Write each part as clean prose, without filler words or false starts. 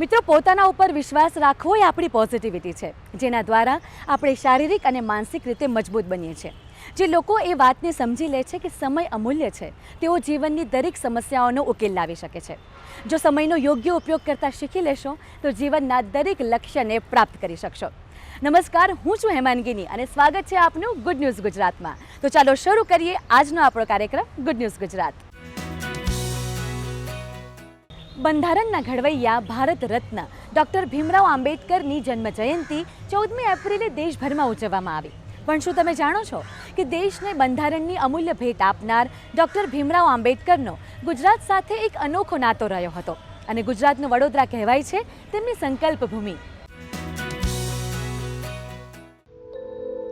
મિત્રો, પોતાના ઉપર વિશ્વાસ રાખવો એ આપણી પોઝિટિવિટી છે, જેના દ્વારા આપણે શારીરિક અને માનસિક રીતે મજબૂત બનીએ છીએ. જે લોકો એ વાતને સમજી લે છે કે સમય અમૂલ્ય છે, તેઓ જીવનની દરેક સમસ્યાઓનો ઉકેલ લાવી શકે છે. જો સમયનો યોગ્ય ઉપયોગ કરતા શીખી લેશો તો જીવનના દરેક લક્ષ્યને પ્રાપ્ત કરી શકશો. નમસ્કાર, હું છું હેમાંગીની અને સ્વાગત છે આપનું ગુડ ન્યૂઝ ગુજરાતમાં. તો ચાલો શરૂ કરીએ આજનો આપણો કાર્યક્રમ ગુડ ન્યૂઝ ગુજરાત. બંધારણના ઘડવૈયા ભારત રત્ન ડૉક્ટર ભીમરાવ આંબેડકરની જન્મ જયંતિ 14મી એપ્રિલે દેશભરમાં ઉજવવામાં આવી. પણ શું તમે જાણો છો કે દેશને બંધારણની અમૂલ્ય ભેટ આપનાર ડૉક્ટર ભીમરાવ આંબેડકરનો ગુજરાત સાથે એક અનોખો નાતો રહ્યો હતો અને ગુજરાતનું વડોદરા કહેવાય છે તેમની સંકલ્પ ભૂમિ.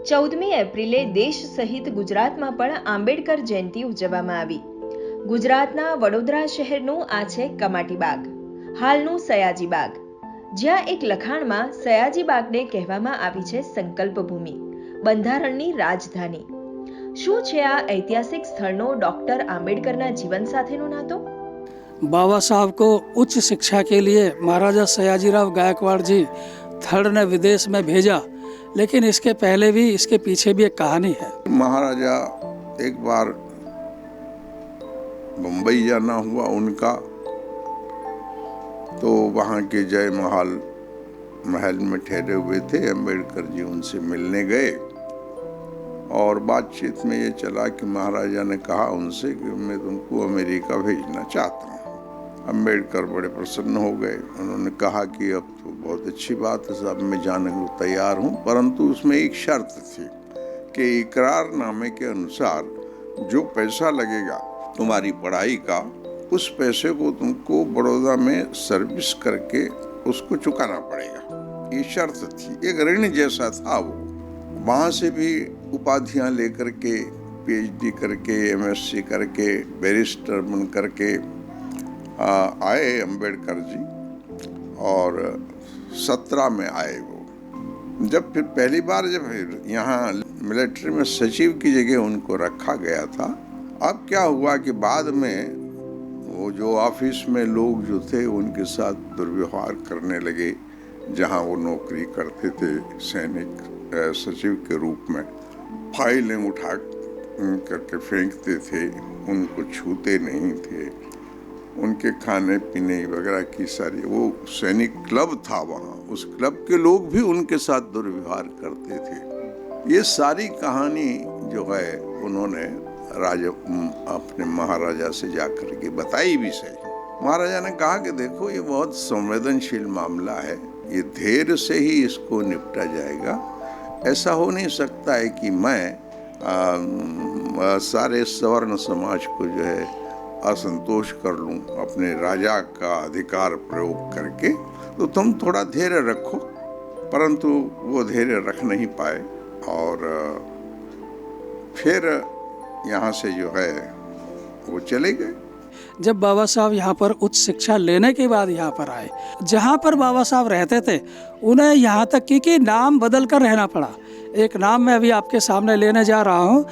14મી એપ્રિલે દેશ સહિત ગુજરાતમાં પણ આંબેડકર જયંતિ ઉજવવામાં આવી. ગુજરાતના વડોદરા શહેરનું આ છે કમાટી બાગ, હાલનું સયાજી બાગ, જ્યાં એક લખાણમાં સયાજી બાગને કહેવામાં આવી છે સંકલ્પ ભૂમિ, બંધારણની રાજધાની. શું છે આ ઐતિહાસિક સ્થળનો ડॉक्टर आंबेडकर जीवन સાથેનો નાતો? बाबा साहब को उच्च शिक्षा के लिए महाराजा सयाजीराव गायकवाड़ जी थर्ड ने विदेश में भेजा, लेकिन इसके पहले भी इसके पीछे भी एक कहानी है. महाराजा एक बार मुंबई जाना हुआ उनका, तो वहाँ के जय महल में ठहरे हुए थे. अम्बेडकर जी उनसे मिलने गए और बातचीत में ये चला कि महाराजा ने कहा उनसे कि मैं तुमको अमेरिका भेजना चाहता हूँ. अम्बेडकर बड़े प्रसन्न हो गए. उन्होंने कहा कि अब तो बहुत अच्छी बात है साहब, मैं जाने को तैयार हूँ, परंतु उसमें एक शर्त थी कि इकरारनामे के अनुसार जो पैसा लगेगा तुम्हारी पढ़ाई का, उस पैसे को तुमको बड़ौदा में सर्विस करके उसको चुकाना पड़ेगा. ये शर्त थी, एक ऋण जैसा था वो. वहाँ से भी उपाधियाँ लेकर के पीएचडी करके एमएससी करके बैरिस्टर बन करके आए अम्बेडकर जी, और 17 में आए वो. जब फिर पहली बार जब यहाँ मिलिट्री में सचिव की जगह उनको रखा गया था. अब क्या हुआ कि बाद में वो जो ऑफिस में लोग जो थे उनके साथ दुर्व्यवहार करने लगे. जहाँ वो नौकरी करते थे सैनिक सचिव के रूप में, फाइलें उठा करके फेंकते थे, उनको छूते नहीं थे. उनके खाने पीने वगैरह की सारी, वो सैनिक क्लब था वहाँ, उस क्लब के लोग भी उनके साथ दुर्व्यवहार करते थे. ये सारी कहानी जो है उन्होंने अपने महाराजा से जाकर के बताई भी सही. महाराजा ने कहा कि देखो ये बहुत संवेदनशील मामला है, ये धैर्य से ही इसको निपटा जाएगा. ऐसा हो नहीं सकता है कि मैं सारे सवर्ण समाज को जो है असंतोष कर लूं अपने राजा का अधिकार प्रयोग करके. तो तुम थोड़ा धैर्य रखो. परंतु वो धैर्य रख नहीं पाए और फिर यहाँ से जो है वो चले गए. जब बाबा साहब यहाँ पर उच्च शिक्षा लेने के बाद यहाँ पर आए, जहाँ पर बाबा साहब रहते थे उन्हें यहाँ तक कि नाम बदल कर रहना पड़ा. एक नाम मैं अभी आपके सामने लेने जा रहा हूँ.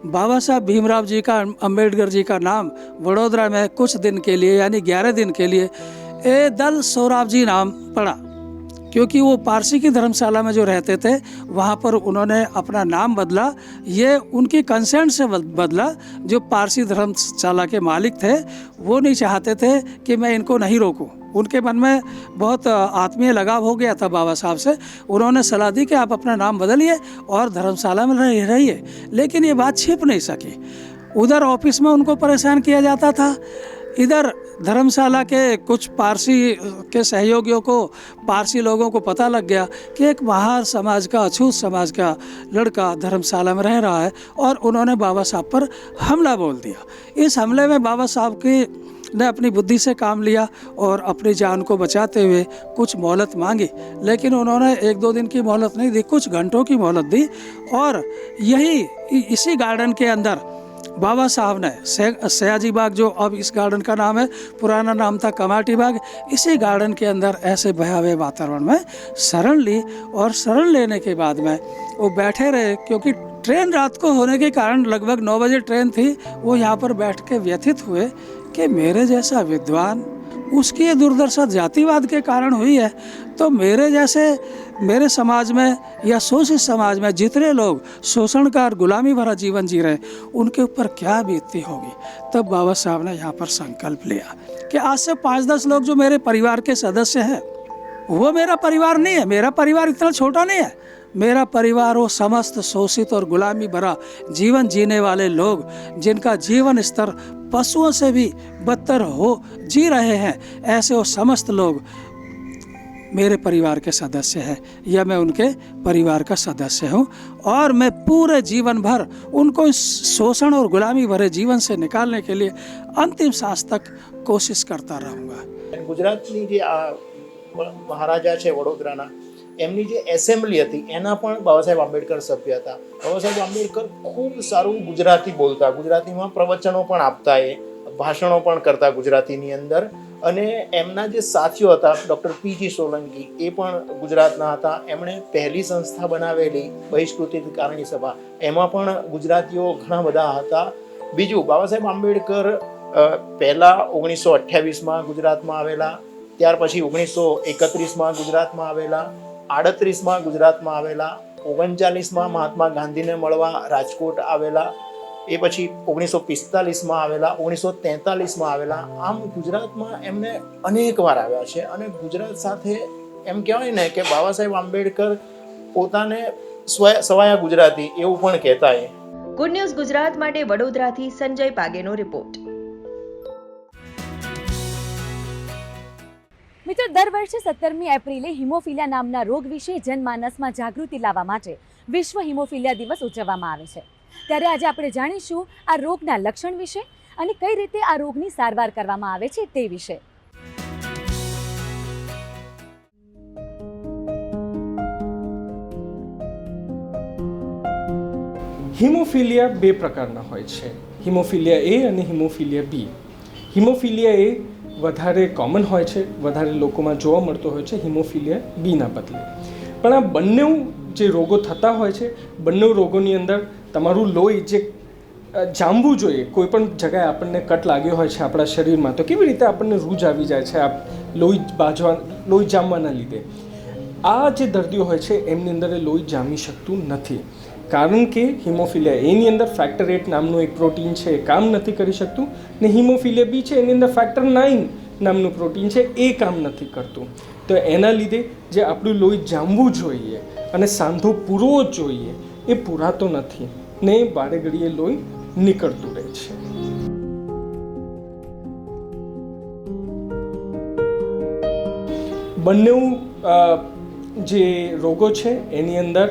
बाबा साहब भीमराव जी का, अम्बेडकर जी का नाम वडोदरा में कुछ दिन के लिए यानी 11 दिन के लिए ए दल सोराब जी नाम पड़ा, क्योंकि वो पारसी की धर्मशाला में जो रहते थे वहाँ पर उन्होंने अपना नाम बदला. ये उनकी कंसेंट से बदला. जो पारसी धर्मशाला के मालिक थे वो नहीं चाहते थे कि मैं इनको नहीं रोकूं. उनके मन में बहुत आत्मीय लगाव हो गया था बाबा साहब से. उन्होंने सलाह दी कि आप अपना नाम बदलिए और धर्मशाला में रहिए. लेकिन ये बात छिप नहीं सकी. उधर ऑफिस में उनको परेशान किया जाता था, इधर धर्मशाला के कुछ पारसी के सहयोगियों को, पारसी लोगों को पता लग गया कि एक महार समाज का, अछूत समाज का लड़का धर्मशाला में रह रहा है, और उन्होंने बाबा साहब पर हमला बोल दिया. इस हमले में बाबा साहब ने अपनी बुद्धि से काम लिया और अपनी जान को बचाते हुए कुछ मोहलत मांगी. लेकिन उन्होंने 1-2 दिन की मोहलत नहीं दी, कुछ घंटों की मोहलत दी. और इसी गार्डन के अंदर बाबा साहब ने सयाजी बाग, जो अब इस गार्डन का नाम है, पुराना नाम था कमाटी बाग, इसी गार्डन के अंदर ऐसे भयावह वातावरण में शरण ली. और शरण लेने के बाद में वो बैठे रहे, क्योंकि ट्रेन रात को होने के कारण लगभग 9 बजे ट्रेन थी. वो यहाँ पर बैठ के व्यथित हुए कि मेरे जैसा विद्वान, उसकी ये दुर्दशा जातिवाद के कारण हुई है। तो मेरे जैसे मेरे समाज में या शोषित समाज में जितने लोग शोषण का और गुलामी भरा जीवन जी रहे हैं, उनके ऊपर क्या बीतती होगी। तब बाबा साहब ने यहाँ पर संकल्प लिया कि आज से 5-10 लोग जो मेरे परिवार के सदस्य हैं, वो मेरा परिवार नहीं है। मेरा परिवार इतना छोटा नहीं है। मेरा परिवार वो समस्त शोषित और गुलामी भरा जीवन जीने वाले लोग, जिनका जीवन स्तर पशुओं से भी बदतर हो जी रहे हैं, ऐसे वो समस्त लोग मेरे परिवार के सदस्य हैं या मैं उनके परिवार का सदस्य हूँ। और मैं पूरे जीवन भर उनको इस शोषण और गुलामी भरे जीवन से निकालने के लिए अंतिम सांस तक कोशिश करता रहूँगा। गुजरातनी जे आ મહારાજા છે વડોદરાના, એમની જે એસેમ્બલી હતી એના પણ બાબા સાહેબ આંબેડકર સભ્ય હતા. બાબા સાહેબ આંબેડકર ખૂબ સારું ગુજરાતી બોલતા, ગુજરાતીમાં પ્રવચનો પણ આપતા, એ ભાષણો પણ કરતા ગુજરાતીની અંદર. અને એમના જે સાથીઓ હતા ડૉક્ટર પીજી સોલંકી, એ પણ ગુજરાતના હતા. એમણે પહેલી સંસ્થા બનાવેલી બહિષ્કૃતિકારણી સભા, એમાં પણ ગુજરાતીઓ ઘણા બધા હતા. બીજું, બાબા સાહેબ આંબેડકર પહેલાં 1928માં ગુજરાતમાં આવેલા, ત્યાર પછી 1931માં ગુજરાતમાં આવેલા, 38માં ગુજરાતમાં આવેલા, 39માં મહાત્મા ગાંધીને મળવા રાજકોટ આવેલા, એ પછી 1945માં આવેલા, 1943માં આવેલા. આમ ગુજરાતમાં એમને અનેક વાર આવ્યા છે. અને ગુજરાત સાથે એમ કહેવાય ને કે બાબા સાહેબ આંબેડકર પોતાને સવાયા ગુજરાતી એવું પણ કહેતા. ગુડ ન્યૂઝ ગુજરાત માટે વડોદરાથી સંજય પાગેનો રિપોર્ટ. મિત્રો, દર વર્ષે 17મી એપ્રિલે હિમોફિલિયા નામના રોગ વિશે જનમાનસમાં જાગૃતિ લાવવા માટે વિશ્વ હિમોફિલિયા દિવસ ઉજવવામાં આવે છે. ત્યારે આજે આપણે જાણીશું આ રોગના લક્ષણ વિશે અને કઈ રીતે આ રોગની સારવાર કરવામાં આવે છે તે વિશે. હિમોફિલિયા બે પ્રકારના હોય છે, હિમોફિલિયા એ અને હિમોફિલિયા બી. હિમોફિલિયા એ વધારે કોમન હોય છે, વધારે લોકોમાં જોવા મળતો હોય છે હિમોફિલિયા બીના બદલે. પણ આ બંને જે રોગો થતા હોય છે, બંને રોગોની અંદર તમારું લોહી જે જામવું જોઈએ, કોઈ પણ જગ્યાએ આપણને કટ લાગ્યો હોય છે આપણા શરીરમાં, તો કેવી રીતે આપણને રૂજ આવી જાય છે આ લોહી જામવાના લીધે. આ જે દર્દીઓ હોય છે એમની અંદર લોહી જામી શકતું નથી, કારણ કે હિમોફિલિયા એની અંદર ફેક્ટર 8 નામનું એક પ્રોટીન છે, એ કામ નથી કરી શકતું. ને હિમોફિલિયા બી છે, એની અંદર ફેક્ટર 9 નામનું પ્રોટીન છે, એ કામ નથી કરતું. તો એના લીધે જે આપણું લોહી જામવું જોઈએ અને સાંધો પૂરવો જોઈએ એ પૂરાતો નથી ને બારે ઘડીએ લોહી નીકળતું રહે છે. બંને જે રોગો છે એની અંદર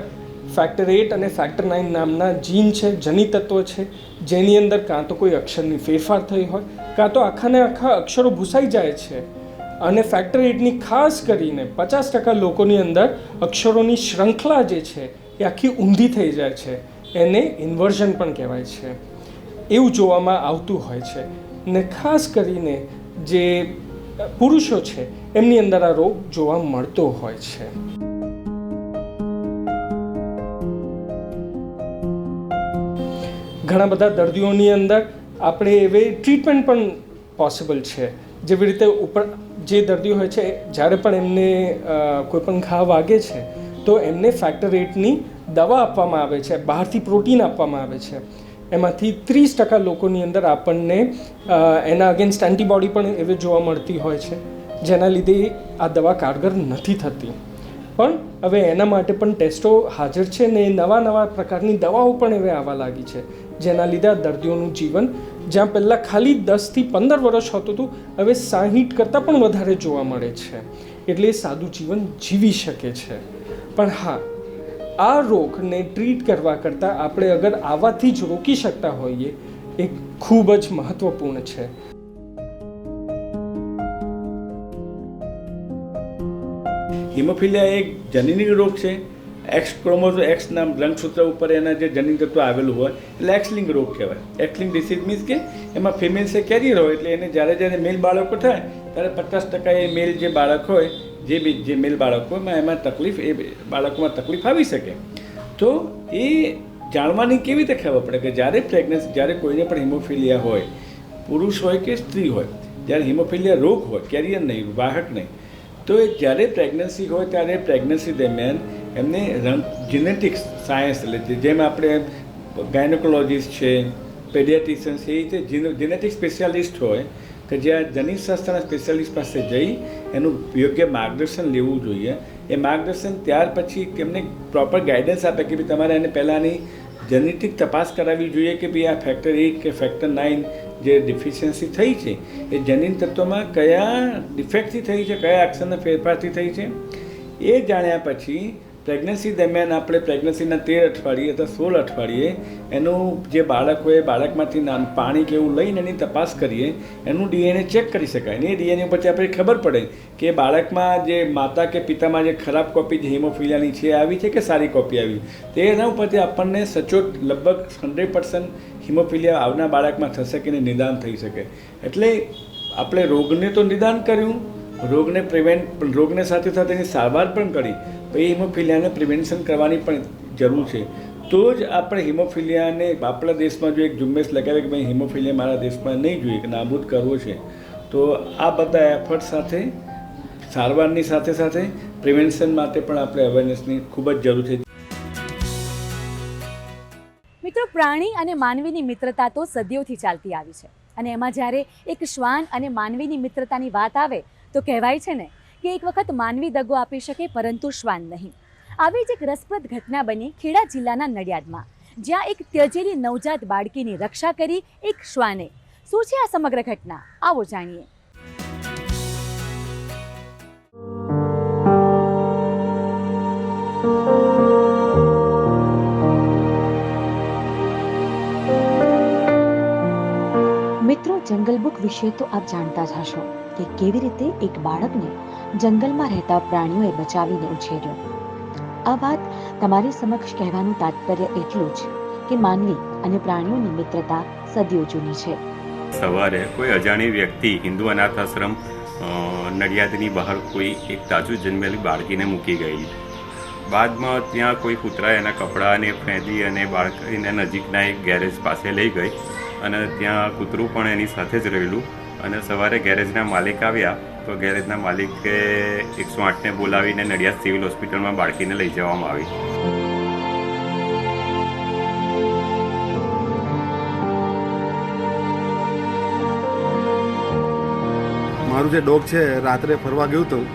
ફેક્ટર 8 અને ફેક્ટર 9 નામના જીન છે, જનિત તત્વ છે, જેની અંદર કાં તો કોઈ અક્ષરની ફેરફાર થઈ હોય, કાં તો આખાને આખા અક્ષરો ભૂસાઈ જાય છે. અને ફેક્ટર 8ની ખાસ કરીને 50% લોકોની અંદર અક્ષરોની શ્રૃંખલા જે છે એ આખી ઊંધી થઈ જાય છે, એને ઇન્વર્ઝન પણ કહેવાય છે. એવું જોવામાં આવતું હોય છે. ને ખાસ કરીને જે પુરુષો છે એમની અંદર આ રોગ જોવા મળતો હોય છે. ઘણા બધા દર્દીઓની અંદર આપણે એવી ટ્રીટમેન્ટ પણ પોસિબલ છે. જેવી રીતે ઉપર જે દર્દીઓ હોય છે, જ્યારે પણ એમને કોઈ પણ ઘા વાગે છે તો એમને ફેક્ટર 8ની દવા આપવામાં આવે છે, બહારથી પ્રોટીન આપવામાં આવે છે. એમાંથી 30% લોકોની અંદર આપણને એના અગેન્સ્ટ એન્ટીબોડી પણ એવી જોવા મળતી હોય છે, જેના લીધે આ દવા કારગર નથી થતી. પણ હવે એના માટે પણ ટેસ્ટો હાજર છે ને નવા પ્રકારની દવાઓ પણ હવે આવવા લાગી છે, જેના લીધે આ દર્દીઓનું જીવન જ્યાં પહેલાં ખાલી 10થી 15 વર્ષ હતું હતું, હવે 60 કરતાં પણ વધારે જોવા મળે છે. એટલે સાદું જીવન જીવી શકે છે. પણ હા, આ રોગને ટ્રીટ કરવા કરતાં આપણે અગર આવાથી જ રોકી શકતા હોઈએ એ ખૂબ જ મહત્ત્વપૂર્ણ છે. હિમોફિલિયા એક જનીનિક રોગ છે. એક્સ ક્રોમોઝોમ એક્સના રંગસૂત્ર ઉપર એના જે જનીન તત્વ આવેલું હોય એટલે એક્સલિંગ રોગ કહેવાય. એક્સલિંગ ડિસીઝ મીન્સ કે એમાં ફિમેલ્સ એ કેરિયર હોય, એટલે એને જ્યારે મેલ બાળકો થાય ત્યારે 50% એ મેલ જે બાળક હોય, જે મેલ બાળકો એમાં તકલીફ, એ બાળકોમાં તકલીફ આવી શકે. તો એ જાણવાની કેવી રીતે ખબર પડે કે જ્યારે પ્રેગ્નન્સી, જ્યારે કોઈને પણ હિમોફિલિયા હોય, પુરુષ હોય કે સ્ત્રી હોય, જ્યારે હિમોફિલિયા રોગ હોય, કેરિયર નહીં, વાહક નહીં, તો એ જ્યારે પ્રેગ્નન્સી હોય ત્યારે પ્રેગ્નન્સી દરમિયાન એમને જીનેટિક્સ સાયન્સ એટલે જેમ આપણે ગાયનેકોલોજીસ્ટ છે, પેડિયાટ્રિશિયન છે, એ રીતે જીનેટિક સ્પેશિયાલિસ્ટ હોય કે જ્યાં જનીનશાસ્ત્રના સ્પેશિયાલિસ્ટ પાસે જઈ એનું યોગ્ય માર્ગદર્શન લેવું જોઈએ. એ માર્ગદર્શન ત્યાર પછી એમને પ્રોપર ગાઈડન્સ આપે કે ભાઈ તમારે એને પહેલાંની જેનેટિક તપાસ કરાવવી જોઈએ કે ભાઈ આ ફેક્ટર 8 કે ફેક્ટર 9 જે ડિફિશિયન્સી થઈ છે એ જનીન તત્વમાં કયા ડિફેક્ટથી થઈ છે, કયા અક્ષરના ફેરફારથી થઈ છે. એ જાણ્યા પછી પ્રેગ્નન્સી દરમિયાન આપણે પ્રેગ્નન્સીના 13 અઠવાડિયે અથવા 16 અઠવાડિયે એનું જે બાળક હોય બાળકમાંથી પાણી કે એવું લઈને એની તપાસ કરીએ, એનું ડીએનએ ચેક કરી શકાય. અને એ ડીએનએ પરથી આપણે ખબર પડે કે બાળકમાં જે માતા કે પિતામાં જે ખરાબ કોપી જે હિમોફિલિયાની છે આવી છે કે સારી કોપી આવી, તો એના ઉપરથી આપણને સચોટ લગભગ 100% હિમોફિલિયા આવનાર બાળકમાં થશે કે નિદાન થઈ શકે. એટલે આપણે રોગને તો નિદાન કર્યું, રોગને સાથે સાથે એની સારવાર પણ કરી, એ હિમોફિલિયાને પ્રિવેન્શન કરવાની પણ જરૂર છે. તો જ આપણે હિમોફિલિયાને આપણા દેશમાં જો એક ઝુંબેશ લગાવે કે ભાઈ હિમોફિલિયા મારા દેશમાં નહીં જોઈએ, કે નાબૂદ કરવો છે, તો આ બધા એફર્ટ સાથે સારવારની સાથે સાથે પ્રિવેન્શન માટે પણ આપણે અવેરનેસની ખૂબ જ જરૂર છે. મિત્રો, પ્રાણી અને માનવીની મિત્રતા તો સદીઓથી ચાલતી આવી છે, અને એમાં જ્યારે એક શ્વાન અને માનવીની મિત્રતાની વાત આવે તો કહેવાય છે ને કે એક વખત માનવી દગો આપી શકે પરંતુ શ્વાન નહીં. આવી જ એક રસપ્રદ ઘટના બની ખેડા જિલ્લાના નડિયાદમાં, જ્યાં એક ત્યજેલી નવજાત બાળકીની રક્ષા કરી એક શ્વાને. શું છે આ સમગ્ર ઘટના, આવો જાણીએ. મિત્રો, જંગલ બુક વિશે તો આપ જાણતા જ હશો કે કેવી રીતે એક બાળકને જંગલમાં રહેતા પ્રાણીઓએ બચાવીને ઉછેર્યો. આ વાત તમારી સમક્ષ કહેવાનું તાત્પર્ય એટલું જ કે માનવી અને પ્રાણીઓની મિત્રતા સદીઓ જૂની છે. સવારે કોઈ અજાણી વ્યક્તિ હિન્દુ અનાથ આશ્રમ નડિયાદની બહાર કોઈ એક તાજું જન્મેલી બાળકીને મૂકી ગઈ. બાદમાં ત્યાં કોઈ કૂતરાએ એના કપડાને ફેંદી અને બાળકીને નજીકના એક ગેરેજ પાસે લઈ ગઈ, અને ત્યાં કૂતરું પણ એની સાથે જ રહેલું. અને સવારે ગેરેજના માલિક આવ્યા તો ગેરેજના માલિકે 108ને બોલાવીને નડિયાદ સિવિલ હોસ્પિટલમાં બાળકીને લઈ જવામાં આવી. મારું જે ડોગ છે રાત્રે ફરવા ગયું હતું,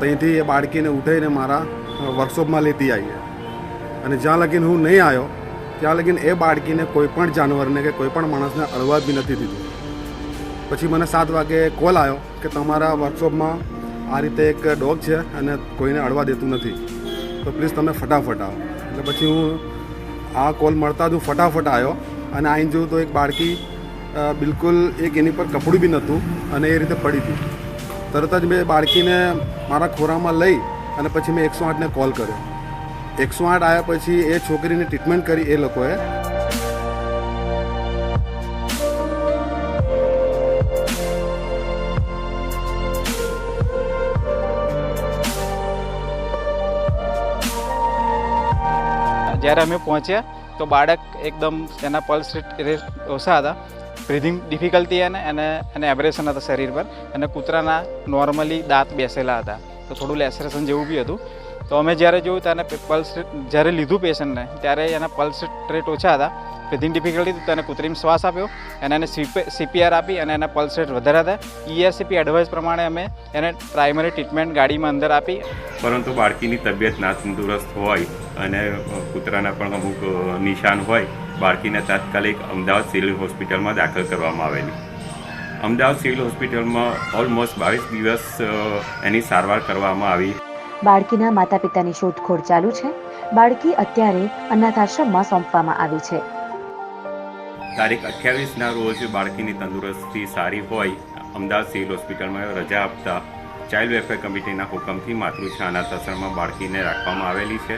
ત્યાંથી એ બાળકીને ઉઠાઈને મારા વર્કશોપમાં લેતી આવી, અને જ્યાં લગીન હું નહીં આવ્યો ત્યાં લગીન એ બાળકીને કોઈ પણ જાનવરને કે કોઈ પણ માણસને અડવા બી નથી દીધું. પછી મને 7 વાગે કોલ આવ્યો કે તમારા વર્કશોપમાં આ રીતે એક ડોગ છે અને કોઈને અડવા દેતું નથી, તો પ્લીઝ તમે ફટાફટ આવો. એટલે પછી હું આ કોલ મળતા જ હું ફટાફટ આવ્યો, અને આવીને જોયું તો એક બાળકી બિલકુલ એક એની પર કપડું બી નહોતું અને એ રીતે પડી હતી. તરત જ મેં બાળકીને મારા ખોરામાં લઈ અને પછી મેં 108ને કોલ કર્યો. 108 આવ્યા પછી એ છોકરીની ટ્રીટમેન્ટ કરી એ લોકોએ. જ્યારે અમે પહોંચ્યા તો બાળક એકદમ એના પલ્સ રેટ ઓછા હતા, બ્રિધિંગ ડિફિકલ્ટી અને એબ્રેશન હતા શરીર પર, અને કૂતરાના નોર્મલી દાંત બેસેલા હતા, તો થોડું લેસરેશન જેવું બી હતું. તો અમે જ્યારે જોયું ત્યારે પલ્સ રેટ જ્યારે લીધું પેશન્ટને ત્યારે એના પલ્સ રેટ ઓછા હતા, બ્રિધિંગ ડિફિકલ્ટી, તો એને કૃત્રિમ શ્વાસ આપ્યો અને એને CPR આપી અને એના પલ્સ રેટ વધારે હતા. ERCP એડવાઇસ પ્રમાણે અમે એને પ્રાઇમરી ટ્રીટમેન્ટ ગાડીમાં અંદર આપી. પરંતુ બાળકીની તબિયત ના તંદુરસ્ત હોય અને કૂતરાના પણ અમુક નિશાન હોય, બાળકીને તાત્કાલિક અમદાવાદ સિવિલ હોસ્પિટલમાં દાખલ કરવામાં આવેલી. અમદાવાદ સિવિલ હોસ્પિટલમાં ઓલમોસ્ટ 22 દિવસ એની સારવાર કરવામાં આવી. બાળકીના માતા પિતાની શોધખોળ ચાલુ છે. બાળકી અત્યારે અનાથ આશ્રમમાં સોંપવામાં આવી છે. તારીખ 28ના રોજ બાળકીની તંદુરસ્તી સારી હોય અમદાવાદ સિવિલ હોસ્પિટલમાં રજા આપતા ચાઇલ્ડ વેલફેર કમિટીના હુકમથી માતૃછા અનાથ આશ્રમમાં બાળકીને રાખવામાં આવેલી છે.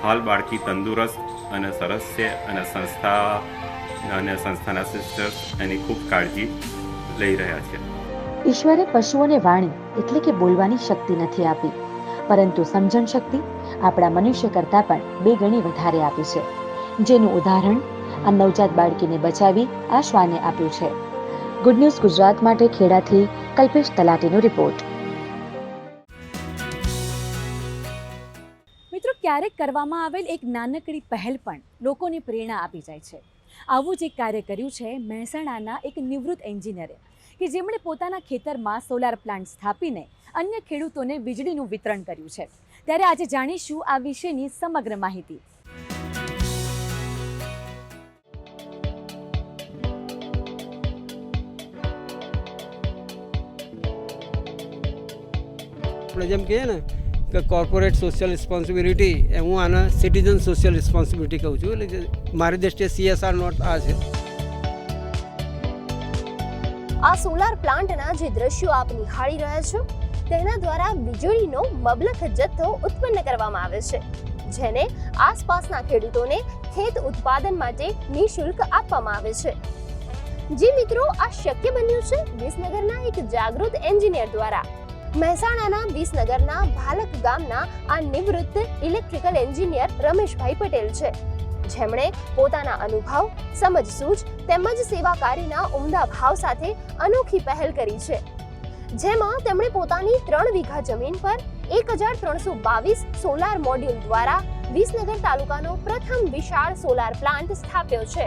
હાલ બાળકી તંદુરસ્ત અને સરસ છે, અને સંસ્થાના સિસ્ટર્સ એની ખૂબ કાળજી લઈ રહ્યા છે. ઈશ્વરે પશુઓને વાણી એટલે કે બોલવાની શક્તિ નથી આપી, પરંતુ સમજણ શક્તિ આપણા મનુષ્ય કરતાં પણ 2 ગણી વધારે આપી છે, જેનું ઉદાહરણ આ નવજાત બાળકીને બચાવી આ શ્વાને આપ્યું છે. ગુડ ન્યૂઝ ગુજરાત માટે ખેડાથી કલ્પેશ તલાટીનો રિપોર્ટ. મિત્રો, ક્યારેક કરવામાં આવેલ એક નાનકડી પહેલ પણ લોકોને પ્રેરણા આપી જાય છે. આવું જ એક કાર્ય કર્યું છે મહેસાણાના એક નિવૃત્ત એન્જિનિયરે, કે જેમણે પોતાના ખેતરમાં સોલાર પ્લાન્ટ સ્થાપીને અન્ય ખેડૂતોને વીજળીનું વિતરણ કર્યું છે. ત્યારે આજે જાણીશું આ વિશેની સમગ્ર માહિતી. આપણે જેમ કહીએ ને કે કોર્પોરેટ સોશિયલ રિસ્પોન્સિબિલિટી, હું આને સિટીઝન સોશિયલ રિસ્પોન્સિબિલિટી કહું છું. એટલે મારી દ્રષ્ટિએ CSR નોટ આ છે. આ સોલાર પ્લાન્ટના જે દ્રશ્યો આપ નિહાળી રહ્યા છો તેના દ્વારા વીજળીનો મબલખ જથ્થો ઉત્પન્ન કરવામાં આવે છે, જેને આસપાસના ખેડૂતોને ખેત ઉત્પાદન માટે નિઃશુલ્ક આપવામાં આવે છે. જી મિત્રો, આ શક્ય બન્યું છે વિસનગરના એક જાગૃત એન્જિનિયર દ્વારા. મહેસાણાના વિસનગરના ભાલક ગામના આ નિવૃત્ત ઇલેક્ટ્રિકલ એન્જિનિયર રમેશભાઈ પટેલ છે, જેમણે પોતાના અનુભવ, સમજસૂઝ તેમજ સેવાકારીના ઉમદા ભાવ સાથે અનોખી પહેલ કરી છે, જેમાં તેમણે પોતાની 3 વીઘા જમીન પર 1322 સોલાર મોડ્યુલ દ્વારા વિસનગર તાલુકાનો પ્રથમ વિશાળ સોલાર પ્લાન્ટ સ્થાપ્યો છે.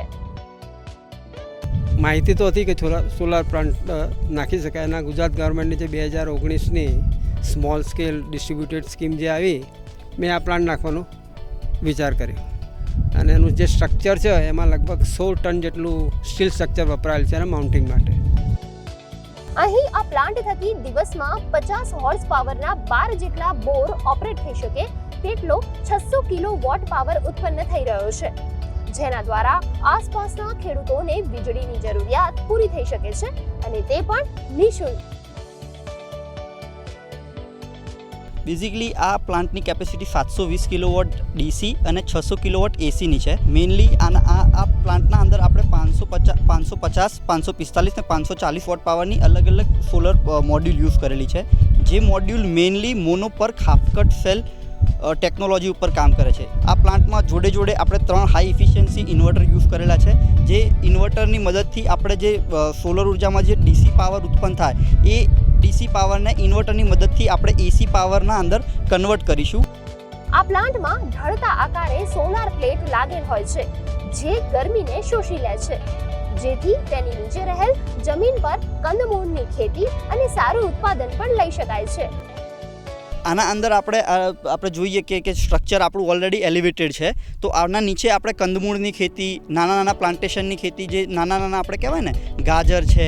માહિતી તો હતી કે સોલાર પ્લાન્ટ નાખી શકાય. એના ગુજરાત ગવર્મેન્ટની જે 2019ની સ્મોલ સ્કેલ ડિસ્ટ્રીબ્યુટેડ સ્કીમ જે આવી, મેં આ પ્લાન્ટ નાખવાનો વિચાર કર્યો. અને એનું જે સ્ટ્રક્ચર છે એમાં લગભગ 100 ટન જેટલું સ્ટીલ સ્ટ્રક્ચર વપરાયેલ છે એના માઉન્ટિંગ માટે. અહીં આ પ્લાન્ટ થકી દિવસમાં 50 હોર્સ પાવરના 12 જેટલા બોર ઓપરેટ થઈ શકે તેટલો 600 કિલોવોટ પાવર ઉત્પન્ન થઈ રહ્યો છે, જેના દ્વારા આસપાસના ખેડૂતોને વીજળીની જરૂરિયાત પૂરી થઈ શકે છે, અને તે પણ નિઃશુલ્ક. બેઝિકલી આ પ્લાન્ટની કેપેસિટી 720 કિલોવોટ DC અને 600 કિલોવોટ ACની છે. મેઇનલી આ પ્લાન્ટના અંદર આપણે 550, 545 અને 540 વોટ પાવરની અલગ અલગ સોલર મોડ્યુલ યુઝ કરેલી છે. જે મોડ્યુલ મેઇનલી મોનો પર હાફ-કટ સેલ ટેકનોલોજી ઉપર કામ કરે છે. આ પ્લાન્ટમાં જોડે જોડે આપણે 3 હાઈ ઇફિશિયન્સી ઇન્વર્ટર યુઝ કરેલા છે. જે ઇન્વર્ટરની મદદથી આપણે જે સોલર ઉર્જામાં જે DC પાવર ઉત્પન્ન થાય એ DC પાવરને ઇન્વર્ટરની મદદથી આપણે AC પાવરના અંદર કન્વર્ટ કરીશું. આ પ્લાન્ટમાં ઢળતા આકારે સોલાર પ્લેટ લાગેલ હોય છે, જે ગરમીને શોષી લે છે, જેથી તેની નીચે રહેલ જમીન પર કંદમૂળની ખેતી અને સારું ઉત્પાદન પણ લઈ શકાય છે. આના અંદર આપણે જોઈએ કે સ્ટ્રક્ચર આપણું ઓલરેડી એલિવેટેડ છે, તો આના નીચે આપણે કંદમૂળની ખેતી, નાના નાના પ્લાન્ટેશનની ખેતી, જે નાના આપણે કહેવાય ને ગાજર છે,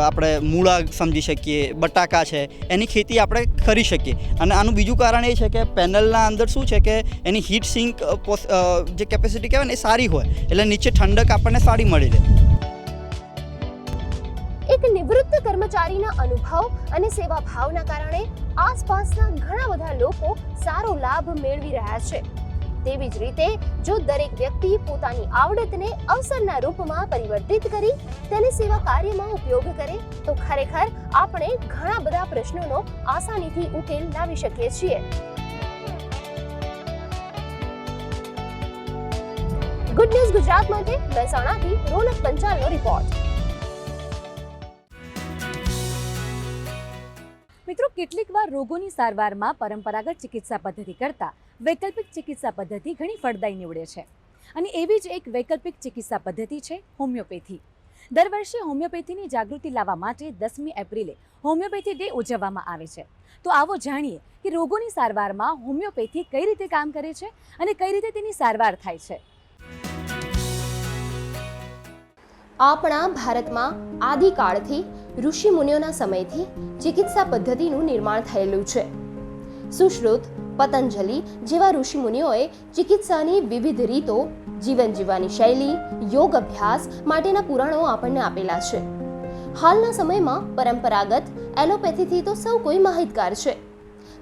આપણે મૂળા સમજી શકીએ, બટાકા છે, એની ખેતી આપણે કરી શકીએ. અને આનું બીજું કારણ એ છે કે પેનલના અંદર શું છે કે એની હીટ સિંક જે કેપેસિટી કહેવાય ને એ સારી હોય, એટલે નીચે ઠંડક આપણને સારી મળી રહે. એક નિવૃત્ત કર્મચારીના અનુભવ અને સેવા ભાવના કારણે આસપાસના ઘણા બધા લોકો સારો લાભ મેળવી રહ્યા છે. તેવી જ રીતે જો દરેક વ્યક્તિ પોતાની આવડતને અવસરના રૂપમાં પરિવર્તિત કરી તેને સેવા કાર્યમાં ઉપયોગ કરે તો ખરેખર આપણે ઘણા બધા પ્રશ્નોનો આસાનીથી ઉકેલ લાવી શકીએ છીએ. ગુડ ન્યૂઝ ગુજરાત માટે મહેસાણાથી રોનક પંચાલનો રિપોર્ટ. મિત્રો, કેટલીક વાર રોગોની સારવારમાં પરંપરાગત ચિકિત્સા પદ્ધતિ કરતાં વૈકલ્પિક ચિકિત્સા પદ્ધતિ ઘણી ફળદાયી નીવડે છે. અને એવી જ એક વૈકલ્પિક ચિકિત્સા પદ્ધતિ છે હોમિયોપેથી. દર વર્ષે હોમિયોપેથીની જાગૃતિ લાવવા માટે 10મી એપ્રિલે હોમિયોપેથી ડે ઉજવવામાં આવે છે. તો આવો જાણીએ કે રોગોની સારવારમાં હોમિયોપેથી કઈ રીતે કામ કરે છે અને કઈ રીતે તેની સારવાર થાય છે. આપણા ભારતમાં આદિકાળથી ઋષિ મુનિઓના સમયથી ચિકિત્સા પદ્ધતિનું નિર્માણ થયેલું છે. સુશ્રુત, પતંજલિ જેવા ઋષિ મુનિઓએ ચિકિત્સાની વિવિધ રીતો, જીવન જીવવાની શૈલી, યોગ અભ્યાસ માટેના પુરાણો આપણને આપેલા છે. હાલના સમયમાં પરંપરાગત એલોપેથીથી તો સૌ કોઈ માહિતગાર છે,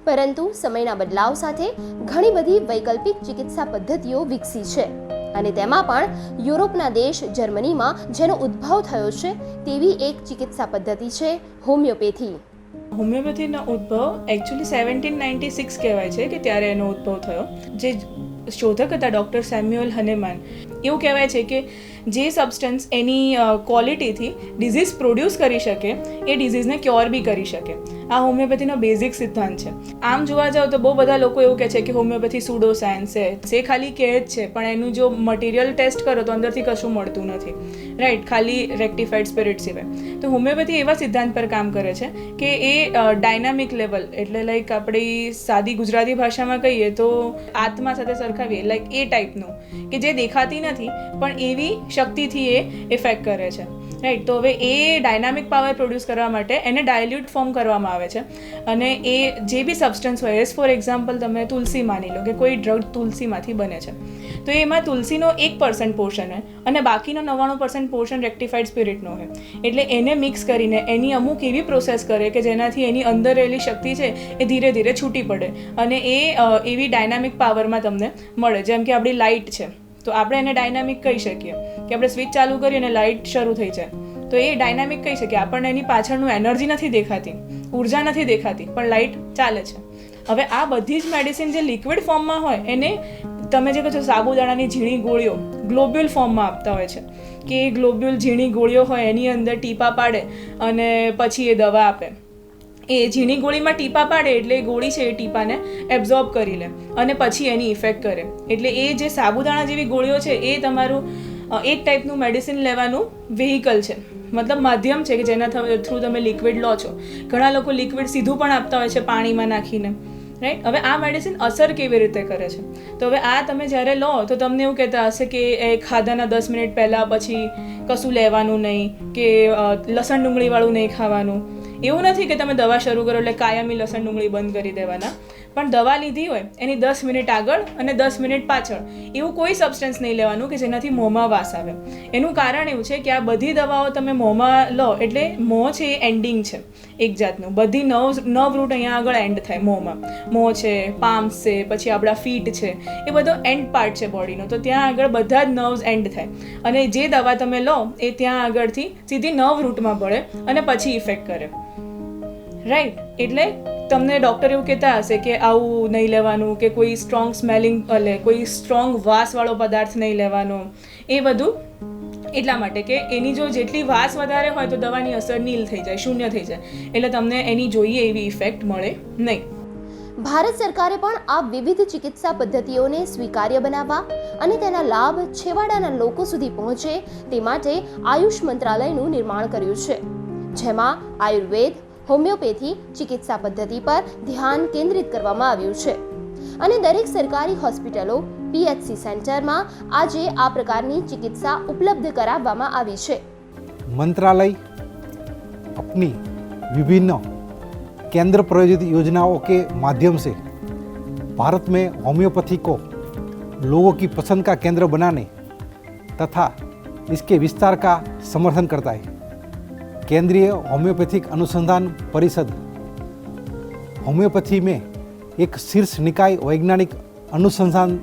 પરંતુ સમયના બદલાવ સાથે ઘણી બધી વૈકલ્પિક ચિકિત્સા પદ્ધતિઓ વિકસી છે, અને તેમાં પણ યુરોપના દેશ જર્મનીમાં જેનો ઉદ્ભવ થયો છે તેવી એક ચિકિત્સા પદ્ધતિ છે હોમિયોપેથી. હોમિયોપેથીનો ઉદ્ભવ એકચ્યુઅલી 1796 કહેવાય છે કે ત્યારે એનો ઉદ્ભવ થયો. જે શોધક હતા ડૉક્ટર સેમ્યુઅલ હનેમાન, એવું કહેવાય છે કે જે સબસ્ટન્સ એની ક્વોલિટીથી ડિઝીઝ પ્રોડ્યુસ કરી શકે એ ડિઝીઝને ક્યોર બી કરી શકે. આ હોમિયોપેથીનો બેઝિક સિદ્ધાંત છે. આમ જોવા જાઓ તો બહુ બધા લોકો એવું કહે છે કે હોમિયોપેથી સુડો સાયન્સ છે, એ ખાલી કહે જ છે, પણ એનું જો મટીરિયલ ટેસ્ટ કરો તો અંદરથી કશું મળતું નથી, રાઈટ, ખાલી રેક્ટિફાઈડ સ્પિરિટ સિવાય. તો હોમિયોપેથી એવા સિદ્ધાંત પર કામ કરે છે કે એ ડાયનામિક લેવલ, એટલે લાઈક આપણી સાદી ગુજરાતી ભાષામાં કહીએ તો આત્મા સાથે સરખાવીએ, લાઈક એ ટાઈપનું કે જે દેખાતી નથી પણ એવી શક્તિથી એ ઇફેક્ટ કરે છે, રાઈટ. તો હવે એ ડાયનામિક પાવર પ્રોડ્યુસ કરવા માટે એને ડાયલ્યુટ ફોર્મ કરવામાં આવે છે અને એ જે બી સબસ્ટન્સ હોય, એઝ ફોર એક્ઝામ્પલ તમે તુલસી માની લો કે કોઈ ડ્રગ તુલસીમાંથી બને છે, તો એમાં તુલસીનો 1% પોર્શન હોય અને બાકીનો 99% પોર્શન રેક્ટિફાઈડ સ્પિરિટનો હોય. એટલે એને મિક્સ કરીને એની અમુક એવી પ્રોસેસ કરે કે જેનાથી એની અંદર રહેલી શક્તિ છે એ ધીરે ધીરે છૂટી પડે અને એ એવી ડાયનામિક પાવરમાં તમને મળે. જેમ કે આપણી લાઇટ છે, તો આપણે એને ડાયનામિક કહી શકીએ કે આપણે સ્વિચ ચાલુ કરીએ અને લાઇટ શરૂ થઈ જાય, તો એ ડાયનામિક કહી શકીએ. આપણને એની પાછળનું એનર્જી નથી દેખાતી, ઉર્જા નથી દેખાતી, પણ લાઇટ ચાલે છે. હવે આ બધી જ મેડિસિન જે લિક્વિડ ફોર્મમાં હોય એને તમે જે કહો છો સાબુદાણાની ઝીણી ગોળીઓ ગ્લોબ્યુલ ફોર્મમાં આપતા હોય છે કે એ ગ્લોબ્યુલ ઝીણી ગોળીઓ હોય એની અંદર ટીપા પાડે અને પછી એ દવા આપે. એ ઝીણી ગોળીમાં ટીપા પાડે એટલે એ ગોળી છે એ ટીપાને એબ્ઝોર્બ કરી લે અને પછી એની ઇફેક્ટ કરે. એટલે એ જે સાબુદાણા જેવી ગોળીઓ છે એ તમારું એક ટાઈપનું મેડિસિન લેવાનું વેહિકલ છે, મતલબ માધ્યમ છે કે જેના થ્રુ તમે લિક્વિડ લો છો. ઘણા લોકો લિક્વિડ સીધું પણ આપતા હોય છે પાણીમાં નાખીને, રાઈટ. હવે આ મેડિસિન અસર કેવી રીતે કરે છે? તો હવે આ તમે જ્યારે લો તો તમને એવું કહેતા હશે કે એ ખાધાના 10 મિનિટ પહેલાં પછી કશું લેવાનું નહીં કે લસણ ડુંગળીવાળું નહીં ખાવાનું. એવું નથી કે તમે દવા શરૂ કરો એટલે કાયમી લસણ ડુંગળી બંધ કરી દેવાના, પણ દવા લીધી હોય એની 10 મિનિટ આગળ અને 10 મિનિટ પાછળ એવું કોઈ સબસ્ટન્સ નહીં લેવાનું કે જેનાથી મોંમાં વાસ આવે. એનું કારણ એવું છે કે આ બધી દવાઓ તમે મોંમાં લો એટલે મોં છે એ એન્ડિંગ છે એક જાતનું. બધી નર્વ રૂટ અહીંયા આગળ એન્ડ થાય મોંમાં. મોં છે, પામ્સ છે, પછી આપણા ફીટ છે, એ બધો એન્ડ પાર્ટ છે બોડીનો, તો ત્યાં આગળ બધા જ નર્વ્સ એન્ડ થાય અને જે દવા તમે લો એ ત્યાં આગળથી સીધી નર્વ રૂટમાં પડે અને પછી ઇફેક્ટ કરે, રાઈટ. એટલે તમને ડૉક્ટર એવું કહેતા હશે કે આવું નહીં લેવાનું કે કોઈ સ્ટ્રોંગ સ્મેલિંગ કોઈ સ્ટ્રોંગ વાસવાળો પદાર્થ નહીં લેવાનો. એ બધું એટલા માટે કે એની જો જેટલી વાસ વધારે હોય તો દવાની અસર નીલ થઈ જાય, શૂન્ય થઈ જાય, એટલે તમને એની જોઈએ એવી ઇફેક્ટ મળે નહીં. ભારત સરકારે પણ આ વિવિધ ચિકિત્સા પદ્ધતિઓને સ્વીકાર્ય બનાવવા અને તેના લાભ છેવાડાના લોકો સુધી પહોંચે તે માટે આયુષ મંત્રાલયનું નિર્માણ કર્યું છે, જેમાં આયુર્વેદ, હોમિયોપેથી ચિકિત્સા પદ્ધતિ પર ધ્યાન કેન્દ્રિત કરવામાં આવ્યું છે અને દરેક સરકારી હોસ્પિટલો, PHC સેન્ટરમાં આજે આ પ્રકારની ચિकित्सा उपलब्ध करावવામાં આવી છે. मंत्रालय अपनी विभिन्न केंद्र प्रायोजित योजनाओं के माध्यम से भारत में होम्योपैथी को लोगों की पसंद का केंद्र बनाने तथा इसके विस्तार का समर्थन करता है. केंद्रीय होम्योपैथिक अनुसंधान परिषद होम्योपैथी में एक शीर्ष निकाय वैज्ञानिक अनुसंधान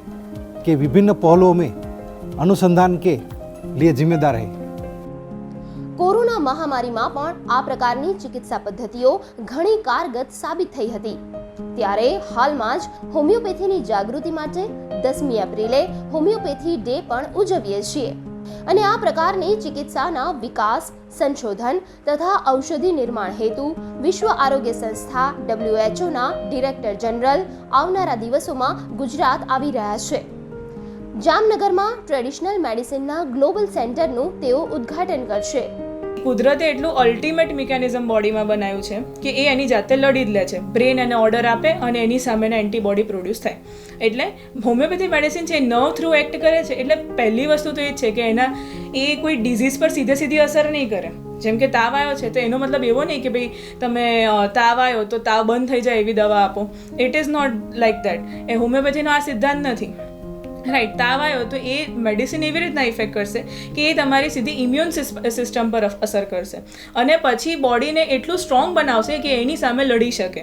के विभिन्न पहलुओं में अनुसंधान के लिए जिम्मेदार है. કોરોના મહામારીમાં પણ આ પ્રકારની ચિકિત્સા પદ્ધતિઓ ઘણી કારગત સાબિત થઈ હતી. ત્યારે હાલમાં જ હોમિયોપેથીની જાગૃતિ માટે 10મી એપ્રિલે હોમિયોપેથી ડે પણ ઉજવીએ છીએ અને આ પ્રકારની ચિકિત્સાના વિકાસ, સંશોધન તથા ઔષધિ નિર્માણ હેતુ વિશ્વ આરોગ્ય સંસ્થા WHO ડિરેક્ટર જનરલ આવનારા દિવસોમાં ગુજરાત આવી રહ્યા છે. જામનગરમાં ટ્રેડિશનલ મેડિસિનના ગ્લોબલ સેન્ટરનું તેઓ ઉદ્ઘાટન કરશે. કુદરતે એટલું અલ્ટિમેટ મિકેનિઝમ બોડીમાં બનાવ્યું છે કે એ એની જાતે લડી જ લે છે. બ્રેન એને ઓર્ડર આપે અને એની સામેના એન્ટીબોડી પ્રોડ્યુસ થાય. એટલે હોમિયોપેથી મેડિસિન છે નર્વ થ્રુ એક્ટ કરે છે. એટલે પહેલી વસ્તુ તો એ જ છે કે એના એ કોઈ ડિઝીઝ પર સીધી અસર નહીં કરે. જેમ કે તાવ આવ્યો છે તો એનો મતલબ એવો નહીં કે ભાઈ તમે તાવ આવ્યો તો તાવ બંધ થઈ જાય એવી દવા આપો. It is not like that. એ હોમિયોપેથીનો આ સિદ્ધાંત નથી, રાઈટ. તાવ આવ્યો તો એ મેડિસિન એવી રીતના ઇફેક્ટ કરશે કે એ તમારી સીધી ઇમ્યુન સિસ્ટમ પર અસર કરશે અને પછી બોડીને એટલું સ્ટ્રોંગ બનાવશે કે એની સામે લડી શકે.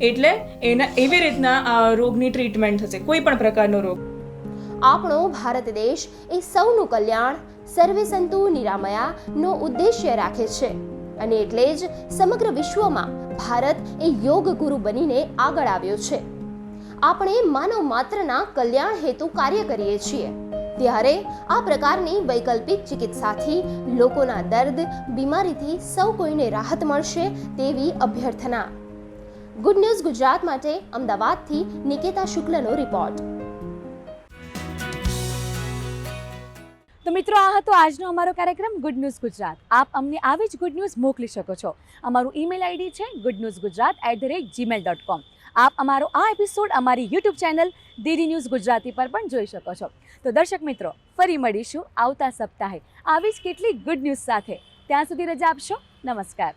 એટલે એના એવી રીતના રોગની ટ્રીટમેન્ટ થશે, કોઈ પણ પ્રકારનો રોગ. આપણો ભારત દેશ એ સૌનું કલ્યાણ, સર્વે સંતુ નિરામયાનો ઉદ્દેશ્ય રાખે છે અને એટલે જ સમગ્ર વિશ્વમાં ભારત એ યોગ ગુરુ બનીને આગળ આવ્યો છે. આપણે માનવ માત્રના કલ્યાણ હેતુ કાર્ય કરીએ છીએ, ત્યારે આ પ્રકારની વૈકલ્પિક ચિકિત્સાથી લોકોના દર્દ બીમારીથી સૌ કોઈને રાહત મળશે તેવી અભ્યર્થના. ગુડ ન્યૂઝ ગુજરાત માટે અમદાવાદથી નિકેતા શુક્લનો રિપોર્ટ. તો મિત્રો, આ હતો આજનો અમારો કાર્યક્રમ ગુડ ન્યૂઝ ગુજરાત. આપ અમને આવી જ ગુડ ન્યૂઝ મોકલી શકો છો. અમારું ઈમેલ આઈડી છે goodnewsgujarat@gmail.com. આપ અમારો આ એપિસોડ અમારી YouTube channel DD news Gujarati પર પણ જોઈ શકો છો. તો દર્શક મિત્રો, ફરી મળીશું આવતા સપ્તાહે આવી જ કેટલીક ગુડ ન્યૂઝ સાથે. ત્યાં સુધી રજા આપશો. નમસ્કાર.